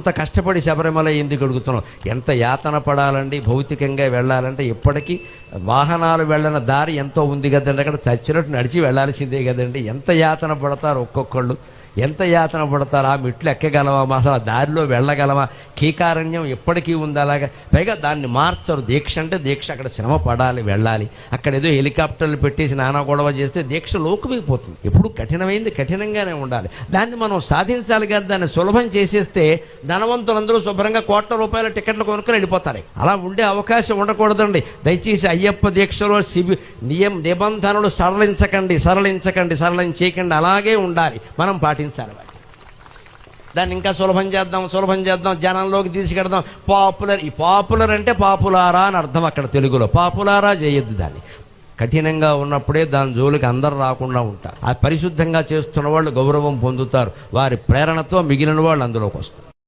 అంత కష్టపడి శబరిమల ఎందుకు అడుగుతున్నాం? ఎంత యాతన పడాలండి భౌతికంగా వెళ్ళాలంటే. ఇప్పటికీ వాహనాలు వెళ్ళిన దారి ఎంతో ఉంది కదండి, అక్కడ చచ్చినట్టు నడిచి వెళ్ళాల్సిందే కదండి. ఎంత యాతన పడతారు ఒక్కొక్కళ్ళు, ఎంత యాతన పడతారు. ఆ మెట్లు ఎక్కగలవా, అసలు ఆ దారిలో వెళ్ళగలవా? కీకారణ్యం ఎప్పటికీ ఉంది అలాగా. పైగా దాన్ని మార్చరు. దీక్ష అంటే దీక్ష, అక్కడ శ్రమ పడాలి, వెళ్ళాలి. అక్కడ ఏదో హెలికాప్టర్లు పెట్టేసి నానా గొడవ చేస్తే దీక్ష లోకుమైపోతుంది. ఎప్పుడు కఠినమైంది కఠినంగానే ఉండాలి. దాన్ని మనం సాధించాలి కదా. దాన్ని సులభం చేసేస్తే ధనవంతులందరూ శుభ్రంగా ₹1,00,00,000 టికెట్లు కొనుక్కొని వెళ్ళిపోతారు. అలా ఉండే అవకాశం ఉండకూడదండి. దయచేసి అయ్యప్ప దీక్షలో నిబంధనలు సరళించకండి, సరళం చేయకండి. అలాగే ఉండాలి, మనం పాటించాలి. దాన్ని ఇంకా సులభం చేద్దాం, జనంలోకి తీసుకెడదాం. పాపులర్, ఈ పాపులర్ అంటే పాపులారా అని అర్థం అక్కడ తెలుగులో. పాపులారా చేయొద్దు. దాన్ని కఠినంగా ఉన్నప్పుడే దాని జోలికి అందరు రాకుండా ఉంటారు. ఆ పరిశుద్ధంగా చేస్తున్న వాళ్ళు గౌరవం పొందుతారు. వారి ప్రేరణతో మిగిలిన వాళ్ళు అందులోకి వస్తారు.